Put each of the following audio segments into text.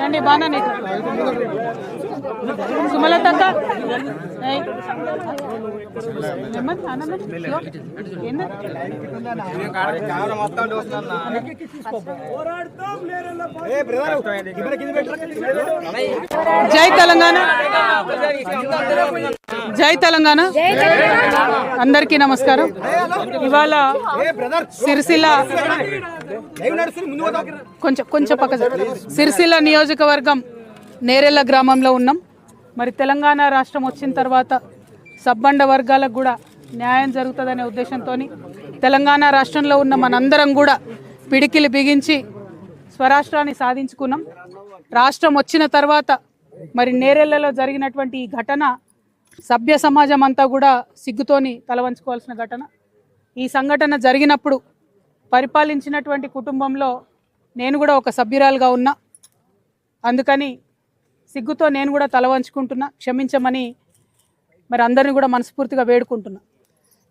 రండి బాగానే సుమలతక్క జై తెలంగాణ, జై తెలంగాణ. అందరికీ నమస్కారం. ఇవాళ సిరిసిల్ల కొంచెం పక్క సిరిసిల్ల నియోజకవర్గం నేరెళ్ళ గ్రామంలో ఉన్నాం. మరి తెలంగాణ రాష్ట్రం వచ్చిన తర్వాత సబ్బండ వర్గాలకు కూడా న్యాయం జరుగుతుందనే ఉద్దేశంతో తెలంగాణ రాష్ట్రంలో ఉన్న మనందరం కూడా పిడికిలు బిగించి స్వరాష్ట్రాన్ని సాధించుకున్నాం. రాష్ట్రం వచ్చిన తర్వాత మరి నేరెళ్లలో జరిగినటువంటి ఈ ఘటన సభ్య సమాజం అంతా కూడా సిగ్గుతోని తలవంచుకోవాల్సిన ఘటన. ఈ సంఘటన జరిగినప్పుడు పరిపాలించినటువంటి కుటుంబంలో నేను కూడా ఒక సభ్యురాలుగా ఉన్నా. అందుకని సిగ్గుతో నేను కూడా తలవంచుకుంటున్నా, క్షమించమని మరి అందరిని కూడా మనస్ఫూర్తిగా వేడుకుంటున్నా.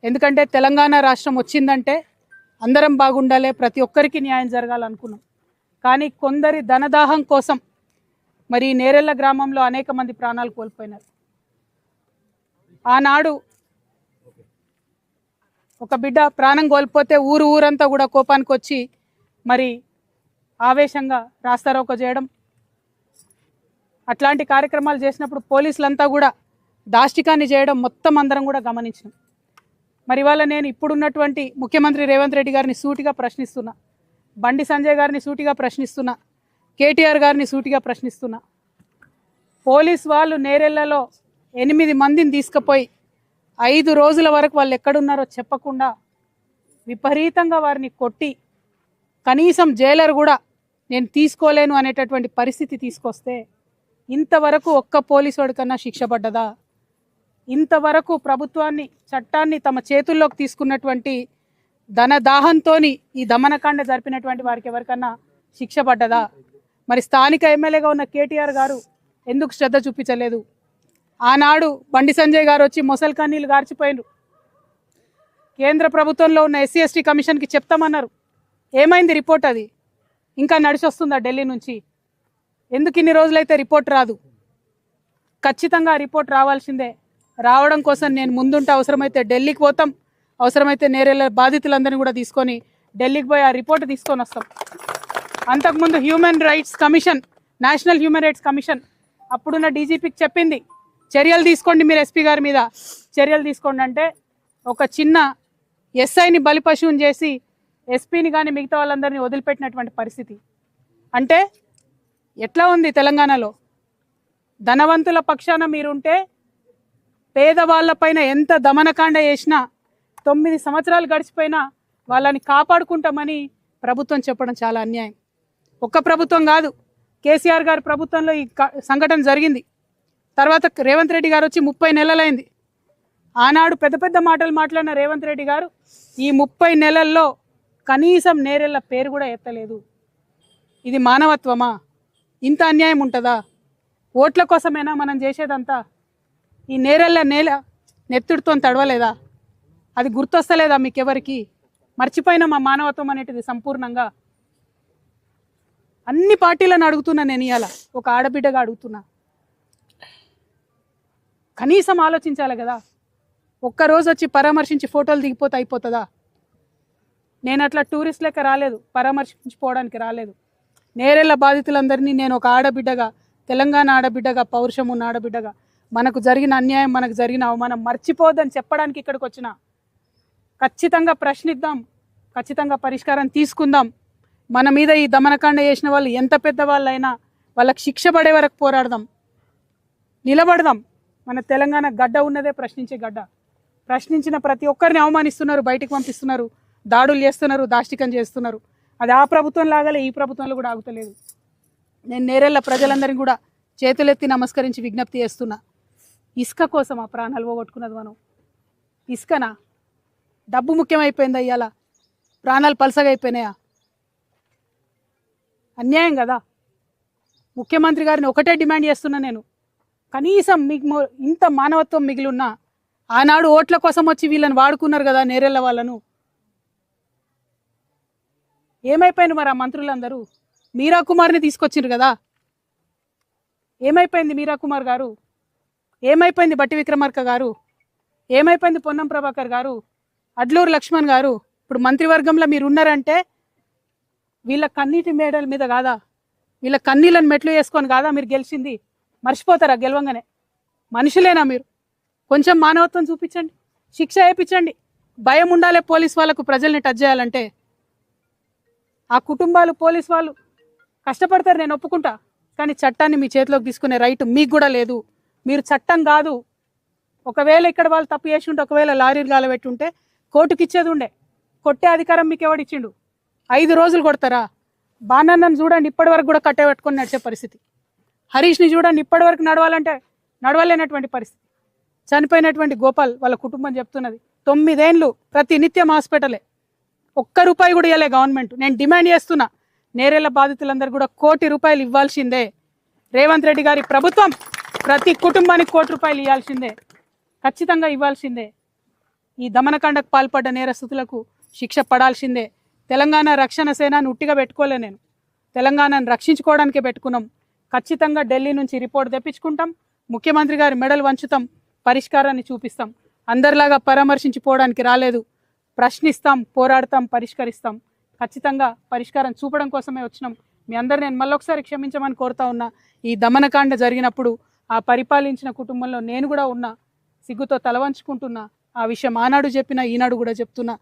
ఎందుకంటే తెలంగాణ రాష్ట్రం వచ్చిందంటే అందరం బాగుండాలి, ప్రతి ఒక్కరికి న్యాయం జరగాలనుకున్నాం. కానీ కొందరి ధనదాహం కోసం మరి నేరెళ్ళ గ్రామంలో అనేక మంది ప్రాణాలు కోల్పోయినారు. ఆనాడు ఒక బిడ్డ ప్రాణం కోల్పోతే ఊరంతా కూడా కోపానికి వచ్చి మరి ఆవేశంగా రాస్తారోకో చేయడం, అట్లాంటి కార్యక్రమాలు చేసినప్పుడు పోలీసులంతా కూడా దాష్టికాన్ని చేయడం మొత్తం అందరం కూడా గమనించినాం. మరి ఇవాళ నేను ఇప్పుడున్నటువంటి ముఖ్యమంత్రి రేవంత్ రెడ్డి గారిని సూటిగా ప్రశ్నిస్తున్నా, బండి సంజయ్ గారిని సూటిగా ప్రశ్నిస్తున్నా, కేటీఆర్ గారిని సూటిగా ప్రశ్నిస్తున్నా. పోలీస్ వాళ్ళు నేరెళ్లలో 8 మందిని తీసుకుపోయి 5 రోజుల వరకు వాళ్ళు ఎక్కడున్నారో చెప్పకుండా విపరీతంగా వారిని కొట్టి కనీసం జైలర్ కూడా నేను తీసుకోలేను అనేటటువంటి పరిస్థితి తీసుకొస్తే ఇంతవరకు ఒక్క పోలీసు వాడి కన్నా శిక్ష పడ్డదా? ఇంతవరకు ప్రభుత్వాన్ని, చట్టాన్ని తమ చేతుల్లోకి తీసుకున్నటువంటి ధనదాహంతో ఈ దమనకాండ జరిపినటువంటి వారికి ఎవరికన్నా శిక్ష పడ్డదా? మరి స్థానిక ఎమ్మెల్యేగా ఉన్న కేటీఆర్ గారు ఎందుకు శ్రద్ధ చూపించలేదు? ఆనాడు బండి సంజయ్ గారు వచ్చి మొసల్ కన్నీళ్ళు గార్చిపోయినారు. కేంద్ర ప్రభుత్వంలో ఉన్న ఎస్సీ ఎస్టీ కమిషన్కి చెప్తామన్నారు. ఏమైంది రిపోర్ట్? అది ఇంకా నడిచొస్తుందా ఢిల్లీ నుంచి? ఎందుకు ఇన్ని రోజులైతే రిపోర్ట్ రాదు? ఖచ్చితంగా రిపోర్ట్ రావాల్సిందే. రావడం కోసం నేను ముందుంటే అవసరమైతే ఢిల్లీకి పోతాం, అవసరమైతే నేరెళ్ళ బాధితులందరినీ కూడా తీసుకొని ఢిల్లీకి పోయి ఆ రిపోర్ట్ తీసుకొని వస్తాం. అంతకుముందు human rights commission, national human rights commission అప్పుడున్న డీజీపీకి చెప్పింది చర్యలు తీసుకోండి, మీరు ఎస్పీ గారి మీద చర్యలు తీసుకోండి అంటే ఒక చిన్న ఎస్ఐని బలిపశువుని చేసి ఎస్పీని కానీ మిగతా వాళ్ళందరినీ వదిలిపెట్టినటువంటి పరిస్థితి. అంటే ఎట్లా ఉంది తెలంగాణలో? ధనవంతుల పక్షాన మీరుంటే పేదవాళ్ళపైన ఎంత దమనకాండ చేసినా 9 సంవత్సరాలు గడిచిపోయినా వాళ్ళని కాపాడుకుంటామని ప్రభుత్వం చెప్పడం చాలా అన్యాయం. ఒక్క ప్రభుత్వం కాదు, కేసీఆర్ గారి ప్రభుత్వంలో ఈ సంఘటన జరిగింది. తర్వాత రేవంత్ రెడ్డి గారు వచ్చి 30 నెలలైంది. ఆనాడు పెద్ద పెద్ద మాటలు మాట్లాడిన రేవంత్ రెడ్డి గారు ఈ 30 నెలల్లో కనీసం నేరెళ్ళ పేరు కూడా ఎత్తలేదు. ఇది మానవత్వమా? ఇంత అన్యాయం ఉంటుందా? ఓట్ల కోసమైనా మనం చేసేదంతా? ఈ నేరెళ్ళ నేల నెత్తుడితో తడవలేదా? అది గుర్తొస్తలేదా మీకెవరికి? మర్చిపోయినా మా మానవత్వం అనేటిది సంపూర్ణంగా. అన్ని పార్టీలను అడుగుతున్నా నేను, ఇవాళ ఒక ఆడబిడ్డగా అడుగుతున్నా, కనీసం ఆలోచించాలి కదా. ఒక్కరోజు వచ్చి పరామర్శించి ఫోటోలు దిగిపోతే అయిపోతుందా? నేను అట్లా టూరిస్ట్ లెక్క రాలేదు, పరామర్శించిపోవడానికి రాలేదు. నేరెళ్ళ బాధితులందరినీ నేను ఒక ఆడబిడ్డగా, తెలంగాణ ఆడబిడ్డగా, పౌరుషం ఉన్న ఆడబిడ్డగా, మనకు జరిగిన అన్యాయం, మనకు జరిగిన అవమానం మర్చిపోద్దని చెప్పడానికి ఇక్కడికి వచ్చిన. ఖచ్చితంగా ప్రశ్నిద్దాం, ఖచ్చితంగా పరిష్కారం తీసుకుందాం. మన మీద ఈ దమనకాండ చేసిన వాళ్ళు ఎంత పెద్దవాళ్ళైనా వాళ్ళకి శిక్ష పడే వరకు పోరాడదాం, నిలబడదాం. మన తెలంగాణ గడ్డ ఉన్నదే ప్రశ్నించే గడ్డ. ప్రశ్నించిన ప్రతి ఒక్కరిని అవమానిస్తున్నారు, బయటికి పంపిస్తున్నారు, దాడులు చేస్తున్నారు, దాష్టికం చేస్తున్నారు. అది ఆ ప్రభుత్వం లాగాలే ఈ ప్రభుత్వంలో కూడా ఆగుతలేదు. నేను నేరెళ్ళ ప్రజలందరినీ కూడా చేతులెత్తి నమస్కరించి విజ్ఞప్తి చేస్తున్నా. ఇసుక కోసం ఆ ప్రాణాలు పోగొట్టుకున్నది మనం. ఇసుకనా? డబ్బు ముఖ్యమైపోయిందా? ఇవాళ ప్రాణాలు పలసగా అయిపోయినాయా? అన్యాయం కదా. ముఖ్యమంత్రి గారిని ఒకటే డిమాండ్ చేస్తున్నా నేను, కనీసం మీకు ఇంత మానవత్వం మిగిలి ఉన్నా ఆనాడు ఓట్ల కోసం వచ్చి వీళ్ళని వాడుకున్నారు కదా నేరెళ్ళ వాళ్ళను. ఏమైపోయిన మరి ఆ మంత్రులందరూ? మీరా కుమార్ని తీసుకొచ్చిండ్రు కదా, ఏమైపోయింది మీరా కుమార్ గారు? ఏమైపోయింది బట్టి విక్రమార్క గారు? ఏమైపోయింది పొన్నం ప్రభాకర్ గారు? అడ్లూరు లక్ష్మణ్ గారు? ఇప్పుడు మంత్రివర్గంలో మీరు ఉన్నారంటే వీళ్ళ కన్నీటి మేడల మీద కాదా, వీళ్ళ కన్నీళ్ళని మెట్లు వేసుకొని కాదా మీరు గెలిచింది? మర్చిపోతారా గెలవంగానే? మనుషులేనా మీరు? కొంచెం మానవత్వం చూపించండి, శిక్ష వేయించండి. భయం ఉండాలి పోలీస్ వాళ్ళకు ప్రజల్ని టచ్ చేయాలంటే. ఆ కుటుంబాలు పోలీస్ వాళ్ళు కష్టపడతారు, నేను ఒప్పుకుంటా. కానీ చట్టాన్ని మీ చేతిలోకి తీసుకునే రైట్ మీకు కూడా లేదు. మీరు చట్టం కాదు. ఒకవేళ ఇక్కడ వాళ్ళు తప్పు చేసి ఉంటే, ఒకవేళ లారీలు గాలబెట్టి ఉంటే కోర్టుకి ఇచ్చేది ఉండే. కొట్టే అధికారం మీకు ఎవడిచ్చిండు? 5 రోజులు కొడతారా? బాణన్నను చూడండి, ఇప్పటి వరకు కూడా కట్టబెట్టుకొని నడిచే పరిస్థితి. హరీష్ని చూడండి, ఇప్పటి వరకు నడవాలంటే నడవలేనటువంటి పరిస్థితి. చనిపోయినటువంటి గోపాల్ వాళ్ళ కుటుంబం చెప్తున్నది 9 ఏళ్ళు ప్రతి నిత్యం హాస్పిటలే, ₹1 కూడా ఇవ్వలే గవర్నమెంట్. నేను డిమాండ్ చేస్తున్నా, నేరేళ్ల బాధితులందరూ కూడా ₹1 కోటి ఇవ్వాల్సిందే. రేవంత్ రెడ్డి గారి ప్రభుత్వం ప్రతి కుటుంబానికి ₹1 ఇవ్వాల్సిందే, ఖచ్చితంగా ఇవ్వాల్సిందే. ఈ దమనకాండకు పాల్పడ్డ నేరస్తులకు శిక్ష పడాల్సిందే. తెలంగాణ రక్షణ సేనని ఉట్టిగా పెట్టుకోలే, నేను తెలంగాణను రక్షించుకోవడానికే పెట్టుకున్నాం. ఖచ్చితంగా ఢిల్లీ నుంచి రిపోర్ట్ తెప్పించుకుంటాం, ముఖ్యమంత్రి గారి మెడలు వంచుతాం, పరిష్కారాన్ని చూపిస్తాం. అందరిలాగా పరామర్శించిపోవడానికి రాలేదు, ప్రశ్నిస్తాం, పోరాడతాం, పరిష్కరిస్తాం. ఖచ్చితంగా పరిష్కారం చూపడం కోసమే వచ్చినాం. మీ అందరు నేను మళ్ళొకసారి క్షమించమని కోరుతా ఉన్నా. ఈ దమనకాండ జరిగినప్పుడు ఆ పరిపాలించిన కుటుంబంలో నేను కూడా ఉన్నా, సిగ్గుతో తలవంచుకుంటున్నా. ఆ విషయం ఆనాడు చెప్పినా, ఈనాడు కూడా చెప్తున్నా.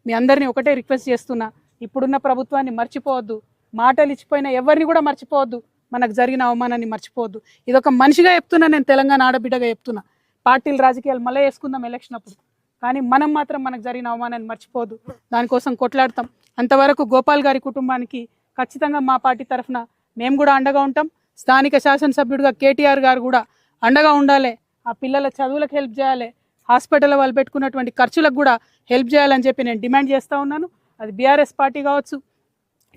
మీ అందరినీ ఒకటే రిక్వెస్ట్ చేస్తున్నా, ఇప్పుడున్న ప్రభుత్వాన్ని మర్చిపోవద్దు, మాటలు ఇచ్చిపోయినా ఎవరిని కూడా మర్చిపోవద్దు, మనకు జరిగిన అవమానాన్ని మర్చిపోవద్దు. ఇదొక మనిషిగా చెప్తున్నా, నేను తెలంగాణ ఆడబిడ్డగా చెప్తున్నా. పార్టీలు రాజకీయాలు మళ్ళీ వేసుకుందాం ఎలక్షన్ అప్పుడు, కానీ మనం మాత్రం మనకు జరిగిన అవమానాన్ని మర్చిపోవద్దు. దానికోసం కొట్లాడతాం. అంతవరకు గోపాల్ గారి కుటుంబానికి ఖచ్చితంగా మా పార్టీ తరఫున మేము కూడా అండగా ఉంటాం. స్థానిక శాసనసభ్యుడిగా కేటీఆర్ గారు కూడా అండగా ఉండాలి. ఆ పిల్లల చదువులకు హెల్ప్ చేయాలి, హాస్పిటల్లో వాళ్ళు పెట్టుకున్నటువంటి ఖర్చులకు కూడా హెల్ప్ చేయాలని చెప్పి నేను డిమాండ్ చేస్తూ ఉన్నాను. అది బీఆర్ఎస్ పార్టీ కావచ్చు,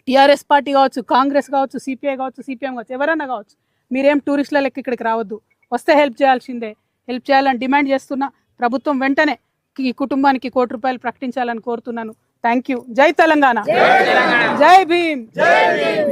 టీఆర్ఎస్ పార్టీ కావచ్చు, కాంగ్రెస్ కావచ్చు, సిపిఐ కావచ్చు, సిపిఎం కావచ్చు, ఎవరన్నా కావచ్చు. మీరేం టూరిస్టుల లెక్క ఇక్కడికి రావద్దు, వస్తే హెల్ప్ చేయాల్సిందే. హెల్ప్ చేయాలని డిమాండ్ చేస్తున్నా. ప్రభుత్వం వెంటనే ఈ కుటుంబానికి ₹1 ప్రకటించాలని కోరుతున్నాను. Thank you. జై తెలంగాణ, జై భీమ్.